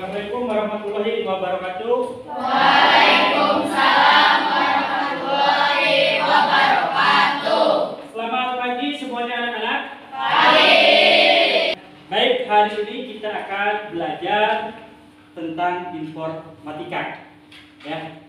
Assalamualaikum warahmatullahi wabarakatuh. Waalaikumsalam warahmatullahi wabarakatuh. Selamat pagi semuanya anak-anak. Pagi. Baik, hari ini kita akan belajar tentang informatika. Ya.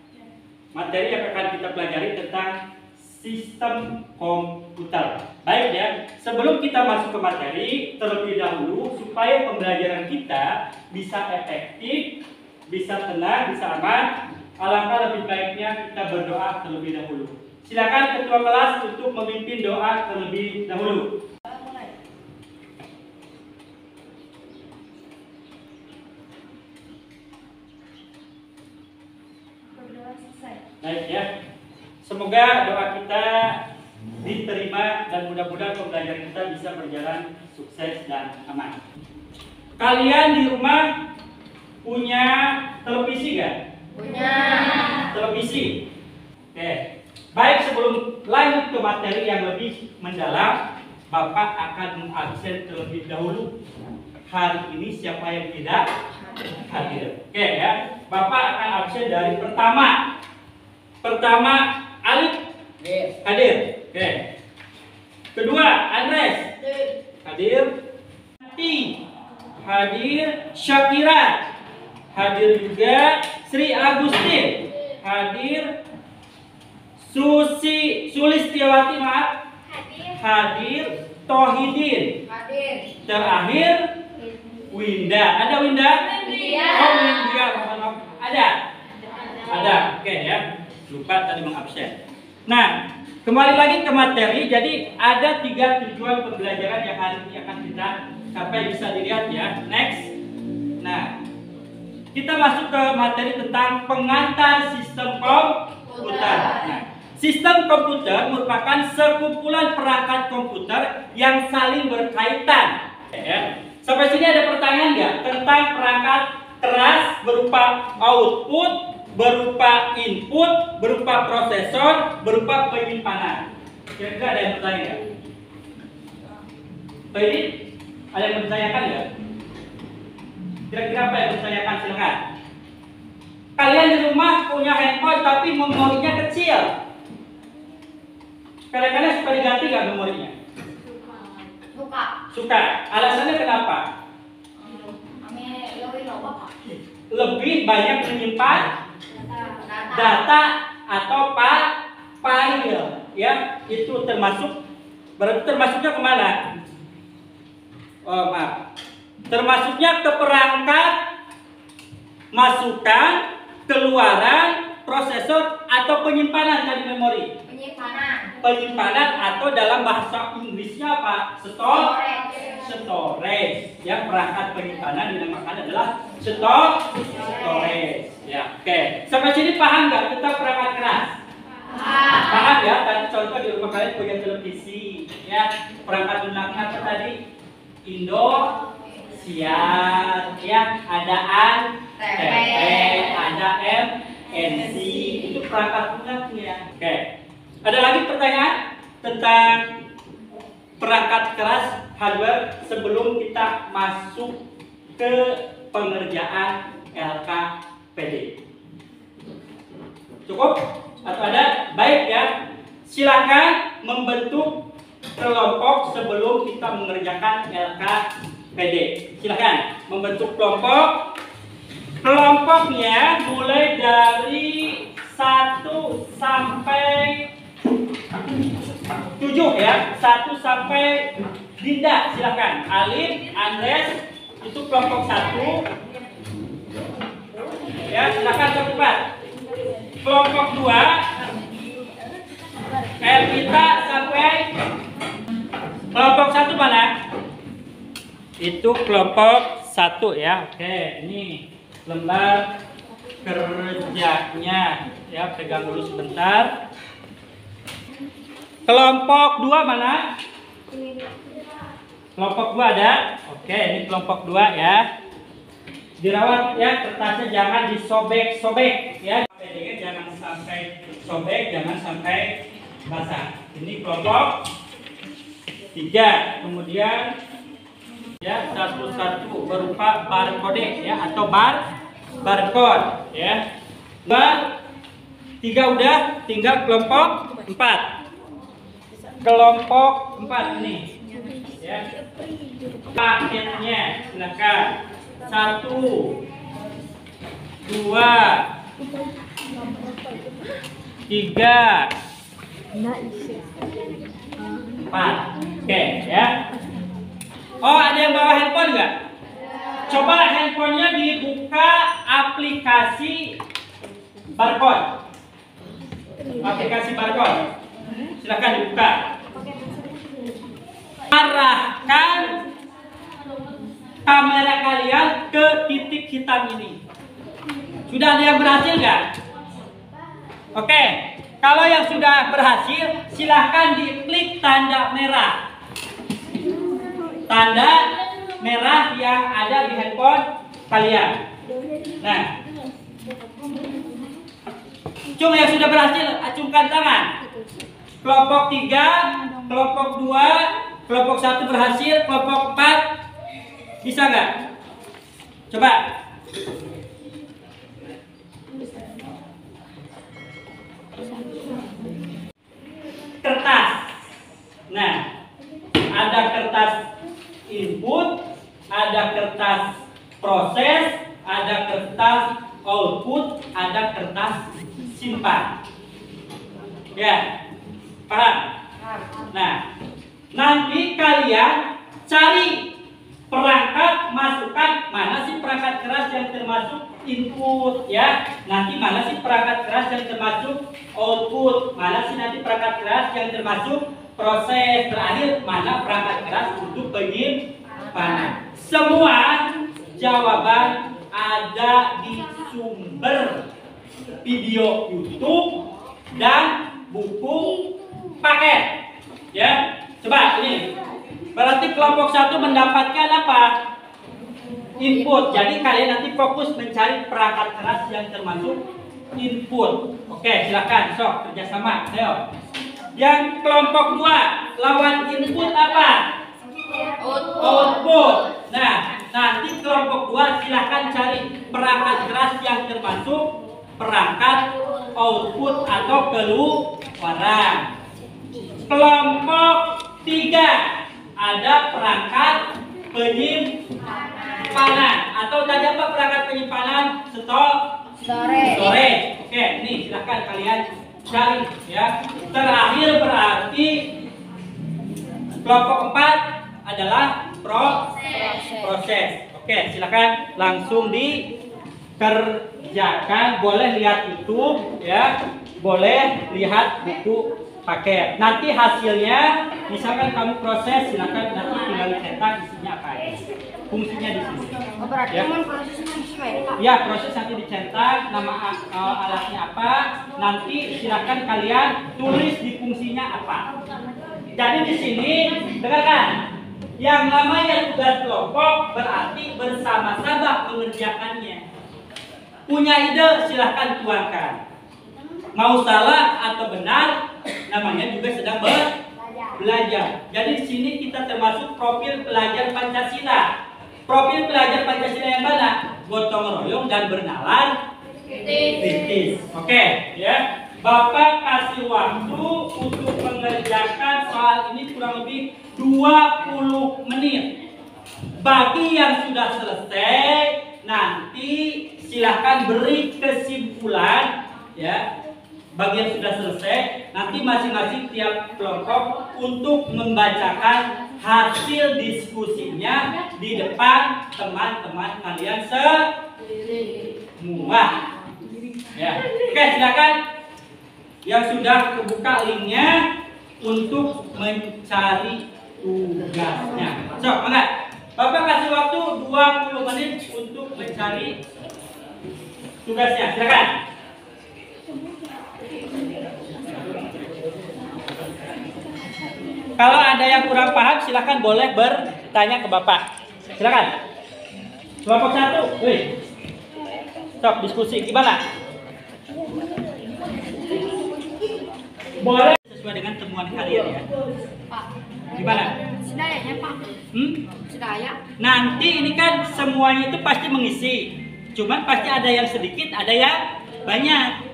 Materi yang akan kita pelajari tentang sistem komputer. Baik ya, sebelum kita masuk ke materi, terlebih dahulu supaya pembelajaran kita bisa efektif, bisa tenang, bisa aman, alangkah lebih baiknya kita berdoa terlebih dahulu. Silakan ketua kelas untuk memimpin doa terlebih dahulu. Baik ya. Semoga doa kita diterima dan mudah-mudahan pembelajaran kita bisa berjalan sukses dan aman. Kalian di rumah punya televisi nggak? Punya. Televisi. Oke. Baik, sebelum lanjut ke materi yang lebih mendalam, Bapak akan mengabsen terlebih dahulu. Hari ini siapa yang tidak hadir? Oke ya. Bapak akan absen dari pertama. Pertama Alif hadir. Oke. Kedua Andres hadir. Ti hadir. Syakira hadir juga. Sri Agustin hadir. Sulistiawati maaf hadir. Tohidin Hadir. Terakhir Winda. Ada Winda? Winda. Oh Winda. Ada. Ada. Oke ya. Lupa tadi mengabsen. Nah, kembali lagi ke materi. Jadi ada 3 tujuan pembelajaran yang hari ini akan kita capai, bisa dilihat ya. Next. Nah, kita masuk ke materi tentang pengantar sistem komputer. Nah, sistem komputer merupakan sekumpulan perangkat komputer yang saling berkaitan. Ya. Sampai sini ada pertanyaan nggak tentang perangkat keras berupa output, berupa input, berupa prosesor, berupa penyimpanan? Kira-kira ada yang bertanya nggak? Ini ada yang bertanyakan nggak? Kira-kira apa yang bertanyakan? Silakan. Kalian di rumah punya handphone tapi memorinya kecil. Kadang-kadang suka diganti nggak memorinya? Suka. Suka. Alasannya kenapa? Lebih banyak menyimpan data atau file, ya. Itu termasuk, berarti termasuknya kemana? Oh maaf, termasuknya ke perangkat masukan, keluaran, prosesor atau penyimpanan tadi memori. Penyimpanan atau dalam bahasa Inggrisnya apa? Storage. Ya, perangkat penyimpanan dinamakan adalah storage. Ya, oke. Sampai sini paham nggak kita perangkat keras? Paham ya? Tadi contoh di rumah kalian punya televisi, ya. Perangkat lunak apa tadi? Indosiar, ya. Ada ANTV, ada MNC. Itu perangkat lunaknya. Oke. Ada lagi pertanyaan tentang perangkat keras hardware sebelum kita masuk ke pengerjaan LKPD? Cukup? Atau ada? Baik ya. Silakan membentuk kelompok sebelum kita mengerjakan LKPD. Silakan membentuk kelompok. Kelompoknya mulai dari 1 sampai 7 ya. 1 sampai Dinda, silakan. Alif, Andres, itu kelompok 1. Ya, silakan cepat. Kelompok 2, Elvita sampai kelompok 1 mana? Itu kelompok 1 ya. Oke, ini lembar kerjanya. Ya, pegang dulu sebentar. Kelompok 2 mana? Kelompok 2 ada? Oke, ini kelompok 2 ya. Dirawat ya, kertasnya jangan disobek-sobek ya. PD-nya jangan sampai sobek, jangan sampai basah. Ini kelompok 3. Kemudian ya, satu-satu berupa barcode ya atau barcode ya. 2, 3 udah, tinggal kelompok 4. Kelompok 4 ini ya. Paketnya silakan. 1, 2, 3, 4. Oke ya. Oh, ada yang bawa handphone nggak? Coba handphonenya dibuka aplikasi barcode. Aplikasi barcode. Silakan dibuka. Arahkan kamera kalian ke titik hitam ini. Sudah ada yang berhasil nggak? Oke. Kalau yang sudah berhasil, silahkan diklik tanda merah. Tanda merah yang ada di handphone kalian. Nah, cuma yang sudah berhasil, acungkan tangan. Kelompok 3, kelompok 2, kelompok 1 berhasil, kelompok 4 bisa nggak? Coba. Kertas. Nah, ada kertas input, ada kertas proses, ada kertas output, ada kertas simpan. Ya, paham? Nah, nanti kalian cari perangkat, masukkan mana sih perangkat keras yang termasuk input ya. Nanti mana sih perangkat keras yang termasuk output, mana sih nanti perangkat keras yang termasuk proses, terakhir mana perangkat keras untuk penyimpanan. Semua jawaban ada di sumber video YouTube dan buku paket ya. Coba ini berarti kelompok 1 mendapatkan apa? Input. Jadi kalian nanti fokus mencari perangkat keras yang termasuk input. Oke, silakan sok kerjasama. Ayo. Yang kelompok 2 lawan input apa? Output. Nah, nanti kelompok 2 silahkan cari perangkat keras yang termasuk perangkat output atau keluaran. Kelompok 3 ada perangkat penyimpanan atau tadi apa perangkat penyimpanan? Storage. Oke, nih silahkan kalian cari ya. Terakhir berarti kelompok 4 adalah proses. Oke, silakan langsung dikerjakan. Boleh lihat YouTube ya, boleh lihat buku paket. Nanti hasilnya, misalkan kamu proses, silakan nanti tinggal dicetak isinya apa ya. Fungsinya di sini. Berarti Ya. prosesnya Pak. Ya, proses nanti dicetak, nama alatnya apa. Nanti silakan kalian tulis di fungsinya apa. Jadi di sini, dengarkan. Yang namanya tugas kelompok berarti bersama-sama mengerjakannya. Punya ide silahkan tuangkan. Mau salah atau benar, namanya juga sedang belajar. Jadi di sini kita termasuk profil pelajar Pancasila. Profil pelajar Pancasila yang mana? Gotong royong dan bernalar kritis. Oke, ya. Bapak kasih waktu untuk mengerjakan soal ini kurang lebih 20 menit. Bagi yang sudah selesai, nanti silahkan beri kesimpulan ya. Bagi yang sudah selesai, nanti masing-masing tiap kelompok untuk membacakan hasil diskusinya di depan teman-teman kalian semua. Ya. Oke, silakan yang sudah kebuka linknya untuk mencari tugasnya. So, mangga. Bapak kasih waktu 20 menit untuk mencari tugasnya. Silakan. Kalau ada yang kurang paham, silakan boleh bertanya ke Bapak. Silakan. Kelompok 1, wih. Stop diskusi gimana? Boleh sesuai dengan temuan kalian ya. Gimana? Sedayanya Pak. Sedaya. Nanti ini kan semuanya itu pasti mengisi. Cuman pasti ada yang sedikit, ada yang banyak.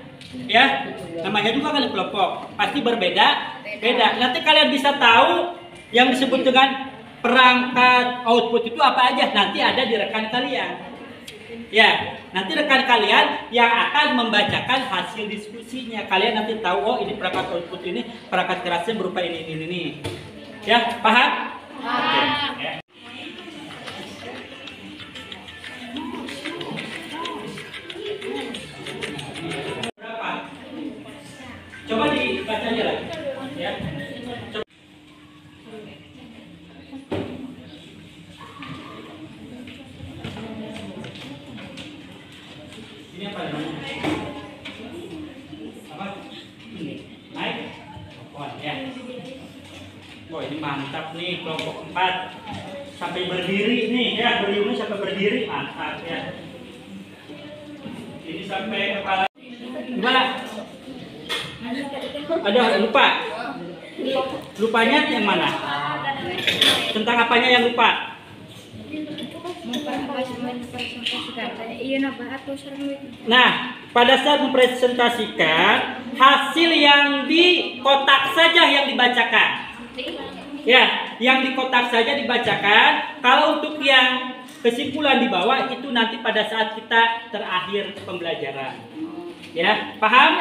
Ya, namanya juga kan kelompok. Pasti berbeda, beda. Nanti kalian bisa tahu yang disebut dengan perangkat output itu apa aja. Nanti ada di rekan kalian. Ya, nanti rekan kalian yang akan membacakan hasil diskusinya. Kalian nanti tahu, oh ini perangkat output ini, perangkat kerasnya berupa ini. Ya, paham? Paham. Oke, ya. Berapa? Coba dibaca aja lagi. Ya. Coba. Ini apa namanya? Apa? Ini. Naik. Oh, ya. Wah, ini mantap nih kelompok 4 sampai berdiri nih ya, beriuni sampai berdiri, mantap ya. Ini sampai kepala. Gimana? Ada lupa? Lupanya yang mana? Tentang apanya yang lupa? Nah, pada saat mempresentasikan hasil yang di kotak saja yang dibacakan. Ya, yang di kotak saja dibacakan. Kalau untuk yang kesimpulan di bawah itu nanti pada saat kita terakhir pembelajaran. Ya, paham?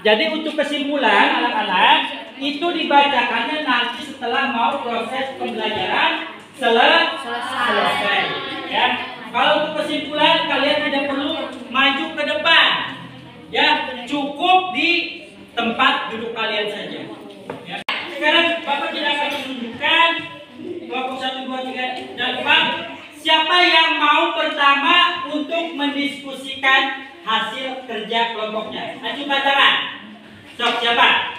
Jadi untuk kesimpulan anak-anak itu dibacakannya nanti setelah mau proses pembelajaran selesai. Ya, kalau untuk kesimpulan kalian tidak perlu maju ke depan. Ya, cukup di tempat duduk kalian saja. Ya. Sekarang Bapak tidak akan menunjukkan kelompok 1, 2, 3, dan 4. Siapa yang mau pertama untuk mendiskusikan hasil kerja kelompoknya? Ajukan tangan. Sok, siapa?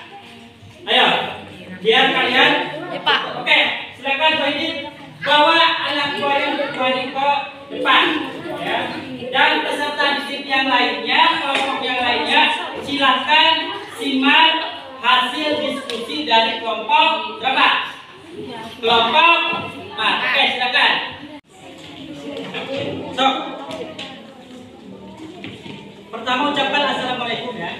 Ayo, biar kalian. Ya Pak. Oke, silakan Pak Idin bawa anak buahnya ke depan. Ya. Dan peserta didik yang lainnya, kelompok yang lainnya, silakan simak hasil diskusi dari kelompok berapa? Kelompok 4. Oke, silakan. Sok. Pertama ucapkan assalamualaikum ya.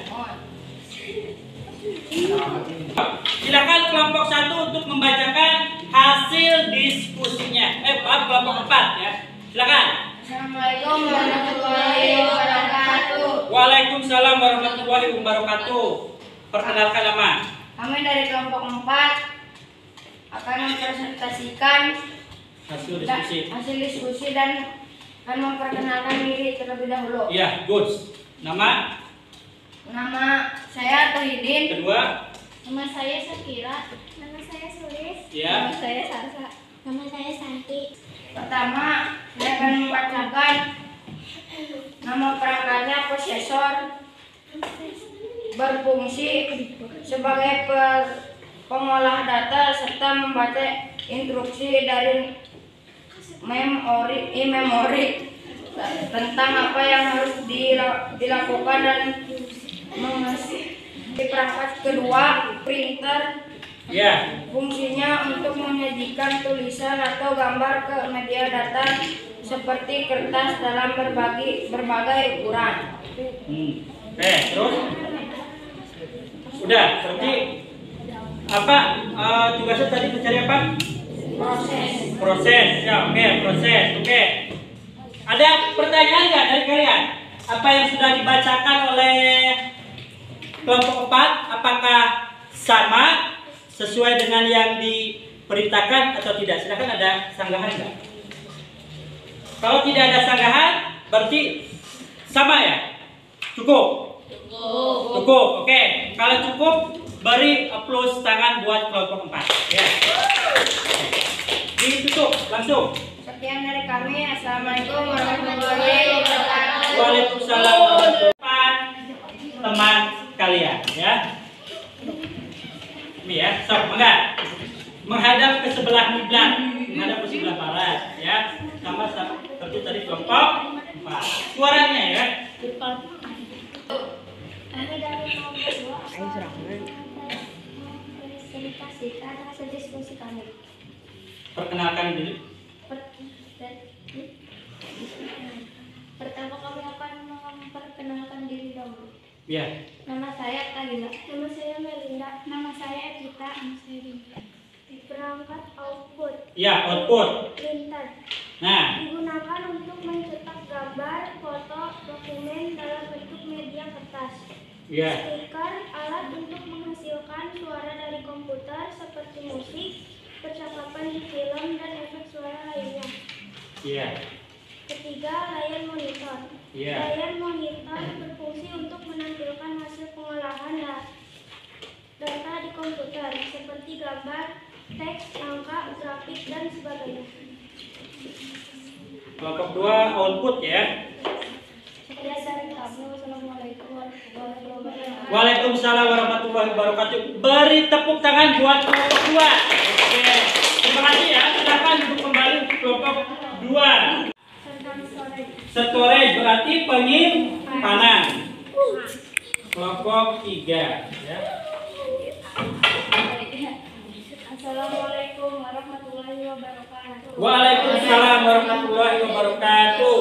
Silakan kelompok 1 untuk membacakan hasil diskusinya. Kelompok 4 ya. Silakan. Assalamualaikum warahmatullahi wabarakatuh. Waalaikumsalam warahmatullahi wabarakatuh. Perkenalkan nama. Kami dari kelompok 4 akan mempresentasikan hasil diskusi dan akan memperkenalkan diri terlebih dahulu. Iya, good. Nama saya Tohidin. kedua. Nama saya Sakira. Nama saya Sulis. Ya. Nama saya Sarsa. Nama saya Santi. Pertama, saya akan membacakan nama perangkatnya prosesor, berfungsi sebagai pengolah data serta membaca instruksi dari memori tentang apa yang harus dilakukan dan mengisi. Perangkat kedua, printer. Ya. Fungsinya untuk menyajikan tulisan atau gambar ke media data seperti kertas dalam berbagai ukuran. Oke, terus? Udah, berarti apa tugasnya tadi mencari apa? Proses. Ya, oke, proses. Oke. Ada pertanyaan nggak dari kalian? Apa yang sudah dibacakan oleh kelompok 4 apakah sama sesuai dengan yang diperintahkan atau tidak? Silakan, ada sanggahan nggak? Kalau tidak ada sanggahan berarti sama ya? Cukup? Cukup. Oke. Kalau cukup beri plus tangan buat kelompok 4 ya. Ditutup langsung. Sekian dari kami. Assalamualaikum warahmatullahi wabarakatuh. Waalaikumsalam warahmatullahi wabarakatuh. Teman kalian ya. Ini ya, sok enggak menghadap ke sebelah kiblat, menghadap ke sebelah barat ya. Sama seperti tadi kelompok 4. Suaranya ya. Kami dari kelompok 2 akan mempresentasikan hasil diskusi kami. Perkenalkan diri. Pertama kami akan memperkenalkan diri dahulu. Ya. Nama saya Kalila. Nama saya Melinda. Nama saya Evita. Nama saya Rinda. Perangkat output. Ya, output. Printer. Nah, Digunakan untuk mencetak gambar, foto, dokumen dalam bentuk media kertas. ya. Speaker, alat untuk menghasilkan suara dari komputer seperti musik, percakapan di film, dan efek suara lainnya. Iya. Ketiga, layar monitor. Iya. Layar monitor berfungsi untuk menampilkan hasil pengolahan data di komputer, seperti gambar, teks, angka, grafik, dan sebagainya. Kelompok 2 output ya. Sekian dari kami. Wassalamualaikum warahmatullahi wabarakatuh. Waalaikumsalam warahmatullahi wabarakatuh. Beri tepuk tangan buat kelompok 2. Oke. Terima kasih ya. Silakan duduk kembali untuk kelompok 2. Tentang storage. Storage berarti penyimpanan. Kelompok 3 ya. Assalamualaikum warahmatullahi wabarakatuh. Waalaikumsalam warahmatullahi wabarakatuh.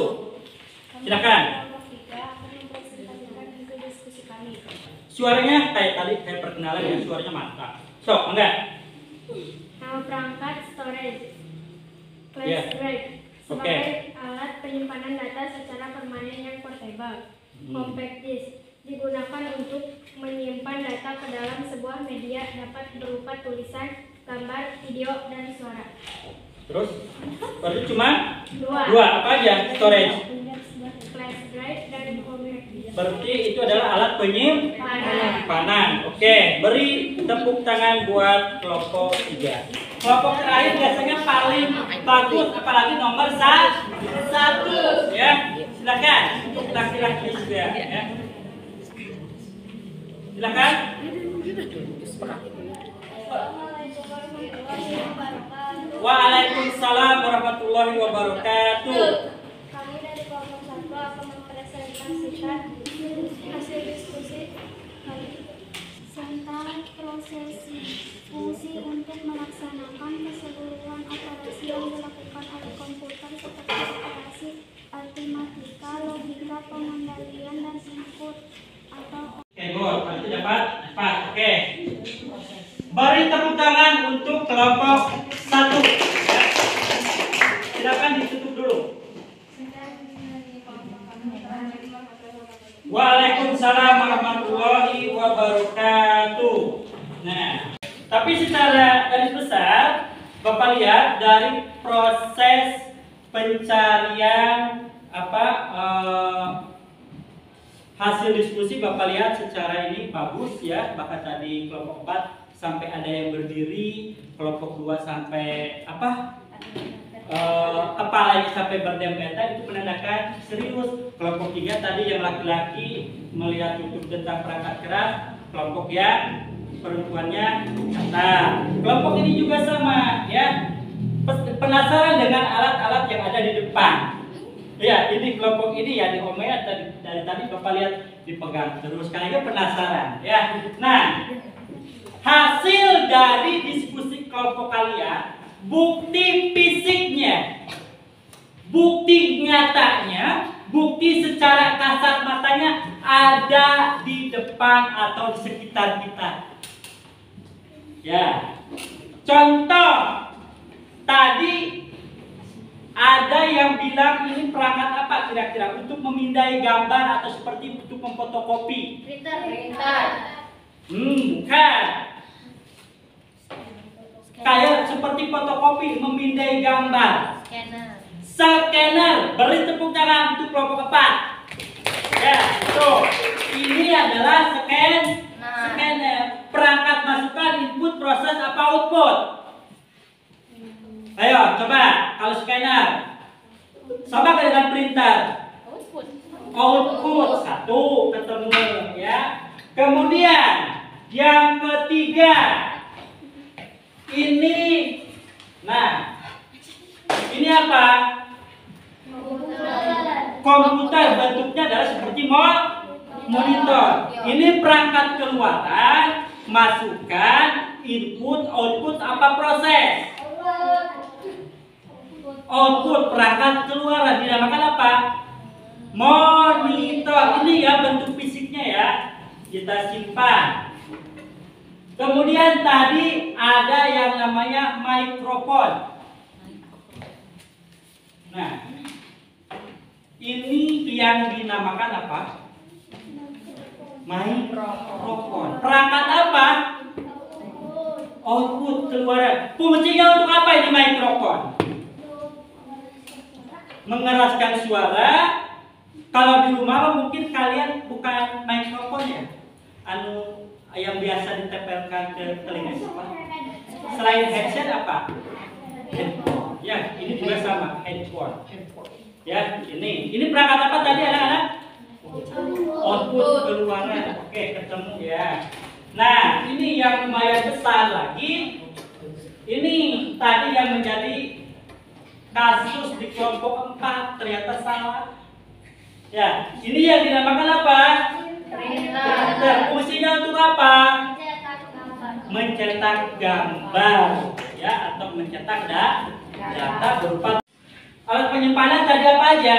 Silakan. Kelompok 3 akan mempresentasikan hasil diskusi kami. Suaranya kayak tadi kayak perkenalan ya, suaranya mantap. Sok, enggak? Nama perangkat storage. Flash Yeah. drive Oke. sebagai alat penyimpanan data secara permanen yang portable. Compact disk digunakan untuk menyimpan data ke dalam sebuah media, dapat berupa tulisan, gambar, video, dan suara. Terus? Berarti cuma Dua. apa aja storage? Flash drive dan compact disk. Berarti itu adalah alat penyimpanan. Oke, beri tepuk tangan buat kelompok 3. Kelompok terakhir biasanya paling bagus, apalagi nomor 1 ya. Silakan untuk laki-laki juga ya. Silakan. Waalaikumsalam warahmatullahi wabarakatuh. Kami dari kelompok 1 akan mempresentasikan hasil diskusi kami tentang prosesi fungsi untuk melaksanakan keseluruhan operasi yang dilakukan oleh komputer seperti operasi aritmatika, logika, pengendalian, dan input atau Oke, gol. Itu dapat 4. Oke. Beri tepuk tangan untuk kelompok 1. Ya. Silakan ditutup dulu. Waalaikumsalam warahmatullahi wabarakatuh. Nah, tapi secara garis besar, Bapak lihat dari proses pencarian hasil diskusi Bapak lihat secara ini bagus ya. Bahkan tadi kelompok 4 sampai ada yang berdiri, kelompok 2 sampai kepalanya sampai berdempetan, itu menandakan serius. Kelompok 3 tadi yang laki-laki melihat YouTube tentang perangkat keras, kelompok yang perempuannya kata. Kelompok ini juga sama ya, penasaran dengan alat-alat yang ada di depan. Ya, ini kelompok ini ya diomelin dari tadi Bapak lihat dipegang terus, kayaknya penasaran ya. Nah, hasil dari diskusi kelompok kalian, bukti fisiknya, bukti nyatanya, bukti secara kasat matanya ada di depan atau di sekitar kita. Ya, contoh tadi ada yang bilang ini perangkat apa kira-kira untuk memindai gambar atau seperti untuk memfotokopi? printer. Bukan. Kayak seperti fotokopi, memindai gambar. Scanner. Beri tepuk tangan untuk kelompok 4. Ya, tuh. Ini adalah scanner. Perangkat masukan, input, proses, apa output? Ayo, coba. Kalau scanner, sama dengan printer. Output. Satu, ketemu ya. Kemudian, yang ketiga. Ini, nah, ini apa? Komputer, bentuknya adalah seperti monitor. Ini perangkat keluaran, masukan, input, output, apa proses? perangkat keluaran dinamakan apa? Monitor. Ini ya bentuk fisiknya ya. Kita simpan. Kemudian tadi ada yang namanya mikrofon. Nah, ini yang dinamakan apa? Mikrofon. Perangkat apa? Output keluaran. Fungsinya untuk apa ini mikrofon? Mengeraskan suara. Kalau di rumah mungkin kalian bukan mikrofon ya, yang biasa ditempelkan ke telinga siapa? Selain headset apa? Headphone. Ya, ini juga sama headphone. Ya, ini perangkat apa tadi anak-anak? Output keluaran. Oke, ketemu ya. Nah, ini yang lumayan besar lagi. Ini tadi yang menjadi kasus di kelompok 4 ternyata salah. Ya, ini yang dinamakan apa? Printer. Fungsinya untuk apa? Mencetak gambar, ya, atau mencetak data berupa. Alat penyimpanan tadi apa aja?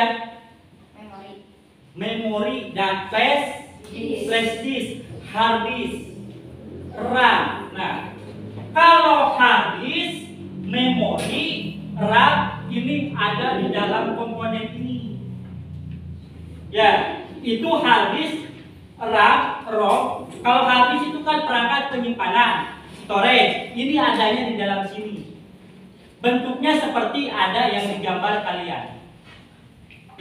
Memori dan flash disk, hard disk, RAM. Nah, kalau hard disk, memori, RAM ini ada di dalam komponen ini. Ya, itu hard disk, RAM, ROM. Kalau hard disk itu kan perangkat penyimpanan, storage. Ini adanya di dalam sini. Bentuknya seperti ada yang digambar kalian.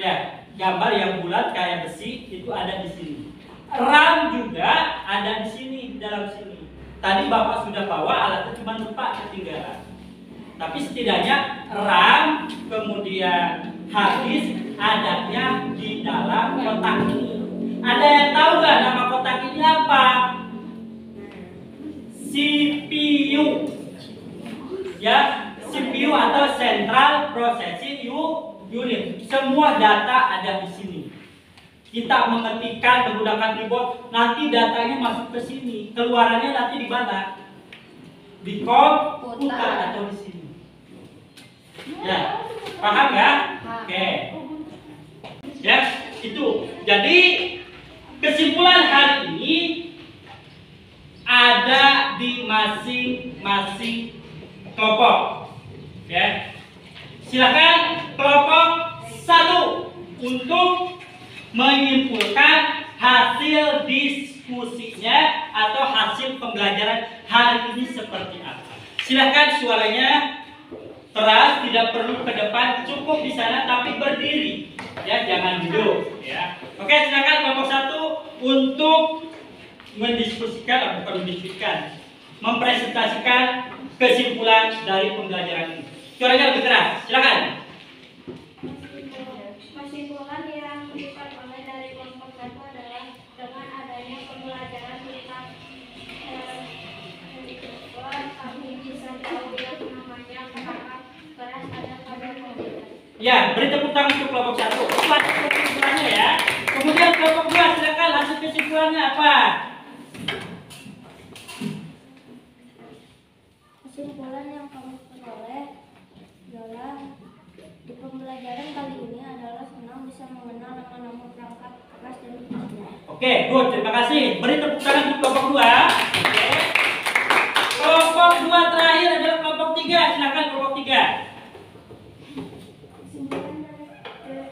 Ya, gambar yang bulat kayak besi itu ada di sini. RAM juga ada di sini, di dalam sini. Tadi Bapak sudah bawa alatnya, cuma lupa ketinggalan. Tapi setidaknya RAM kemudian hard disk adanya di dalam kotak ini. Ada yang tahu nggak nama kotak ini apa? CPU. Ya, CPU atau Central Processing Unit. Semua data ada di sini. Kita mengetikkan menggunakan keyboard, nanti datanya masuk ke sini. Keluarannya nanti di mana? Di komputer atau di sini. Ya, paham ya? Oke. Ya, itu. Jadi kesimpulan hari ini ada di masing-masing kelompok. Ya. Silakan kelompok 1 untuk menyimpulkan hasil diskusinya atau hasil pembelajaran hari ini seperti apa. Silakan suaranya keras, tidak perlu ke depan, cukup di sana tapi berdiri. Ya, jangan duduk. Ya. Oke, silakan kelompok 1 untuk mempresentasikan kesimpulan dari pembelajaran ini. Suaranya lebih keras, silakan. Kesimpulan yang diperoleh dari kelompok 1 adalah dengan adanya pembelajaran tentang kami bisa tahu yang namanya perangkat keras ada pada komputer. Ya, beri tepuk tangan untuk kelompok 1. Hasil kesimpulannya ya. Kemudian kelompok 2 silakan hasil kesimpulannya apa? Kesimpulan yang kami peroleh adalah di pembelajaran kali ini adalah senang bisa mengenal nama-nama perangkat keras dan fungsinya. Oke, good. Terima kasih. Beri tepuk tangan untuk kelompok 2. Oke. Kelompok 2 terakhir adalah kelompok 3. Silakan kelompok 3. Kesimpulan dari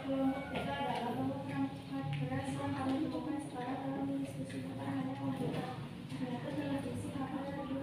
kelompok 3 adalah bahwa perangkat keras yang kami temukan sekarang dalam diskusi bukan hanya komputer, ternyata televisi, HP, radio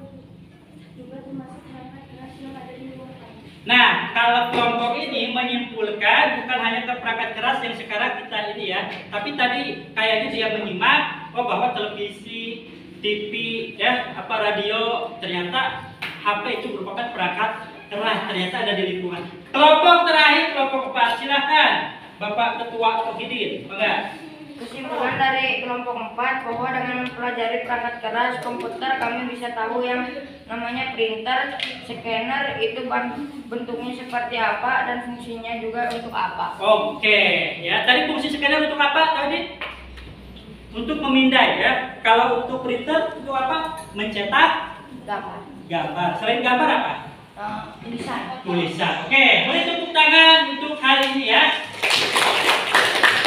juga termasuk perangkat keras yang ada di luar kami. Nah, kalau kelompok ini menyimpulkan bukan hanya ke perangkat keras yang sekarang kita ini ya, tapi tadi kayaknya dia menyimak bahwa televisi, TV, ya, apa radio, ternyata HP itu merupakan perangkat keras, ternyata ada di lingkungan. Kelompok terakhir, kelompok 4, silahkan Bapak Ketua Tohidin, enggak? Kesimpulan dari kelompok 4 bahwa dengan mempelajari perangkat keras komputer kami bisa tahu yang namanya printer, scanner itu bentuknya seperti apa dan fungsinya juga untuk apa. Oke, ya. Tadi fungsi scanner untuk apa tadi? Untuk memindai ya. Kalau untuk printer untuk apa? Mencetak gambar. Selain gambar apa? Tulisan. Tulisan. Oke, boleh tepuk tangan untuk hari hari ini ya.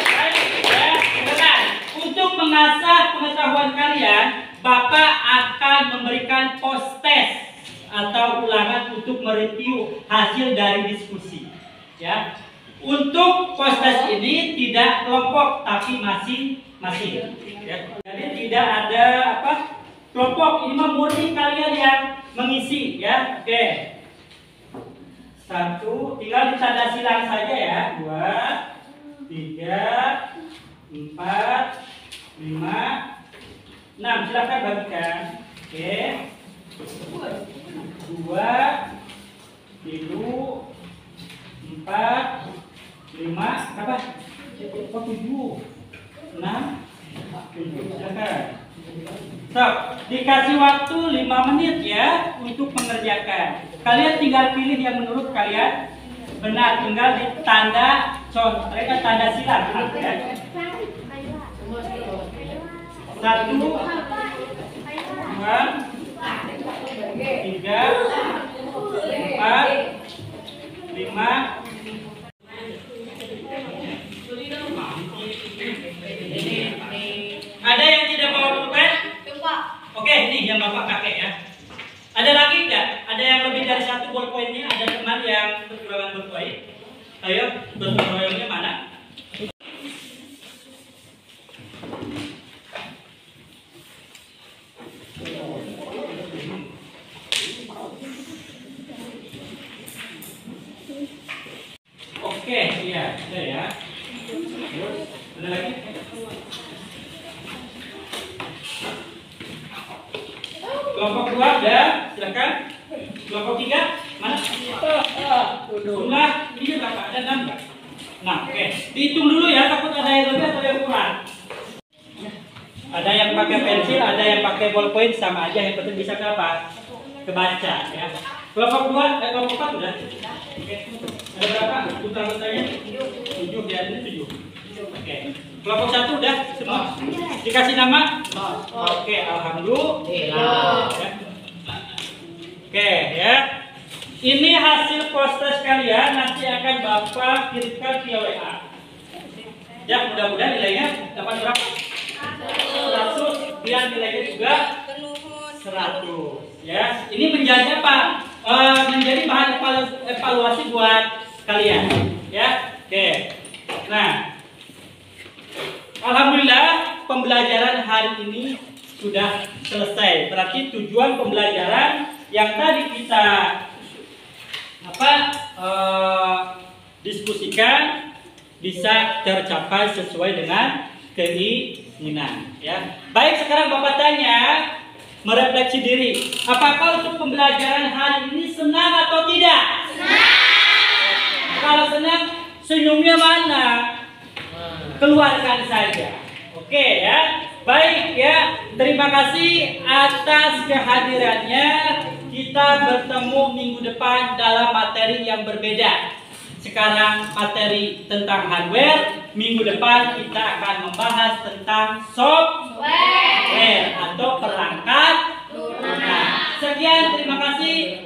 Baik, ya, silakan. Untuk mengasah pengetahuan kalian, Bapak akan memberikan post test atau ulangan untuk mereview hasil dari diskusi. Ya. Untuk post test ini tidak kelompok tapi masing-masing. Ya. Jadi tidak ada kelompok, ini mah murni kalian yang mengisi ya. Oke. 1, tinggal ditanda silang saja ya. 2, 3, 4, 5, 6. Silakan bagikan. Oke. 2, 4, 5, apa? 7, 6, 7. Silakan. So, dikasih waktu 5 menit ya untuk mengerjakan. Kalian tinggal pilih yang menurut kalian benar, tinggal ditanda contohnya tanda silang ya. 1, 2, 3, 4, 5. Ada yang tidak bawa pulpen? Oke, ini yang Bapak pakai ya. Ada lagi nggak? Ada yang lebih dari 1 ballpointnya? Ada teman yang kekurangan ballpoint? Ayo, gotong royongnya mana? Oke, iya, ada ya. Terus, ada lagi? Kelompok 2 ada, silakan. Kelompok 3 mana? Jumlah ini berapa? Ada 6 nggak? Nah, oke. Dihitung dulu ya, takut ada yang lebih atau yang kurang. Ada yang pakai pensil, ada yang pakai ballpoint, sama aja. Yang penting bisa ke apa? Kebaca ya. Kelompok 2, kelompok 4 udah. Oke. Ada berapa? Jumlah anggotanya? 7 ya, ini 7. Oke. Kelompok 1 udah semua? Dikasih nama? Oke, alhamdulillah. Oke ya. Ini hasil post test kalian nanti akan Bapak kirimkan via WA. Ya, mudah-mudahan nilainya dapat berapa? 100. Biar nilainya juga 100. Ya, ini menjadi apa? Menjadi bahan evaluasi buat kalian. Ya, oke. Nah, alhamdulillah pembelajaran hari ini sudah selesai. Berarti tujuan pembelajaran yang tadi kita diskusikan bisa tercapai sesuai dengan keinginan. Ya. Baik, sekarang Bapak tanya, merefleksi diri. Apakah untuk pembelajaran hari ini senang atau tidak? Senang. Kalau senang, senyumnya mana? Keluarkan saja. Oke ya. Baik ya. Terima kasih atas kehadirannya. Kita bertemu minggu depan dalam materi yang berbeda. Sekarang materi tentang hardware. Minggu depan kita akan membahas tentang software atau perangkat lunak. Sekian, terima kasih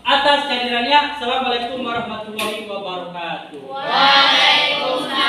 atas kehadirannya. Assalamualaikum warahmatullahi wabarakatuh. Waalaikumsalam.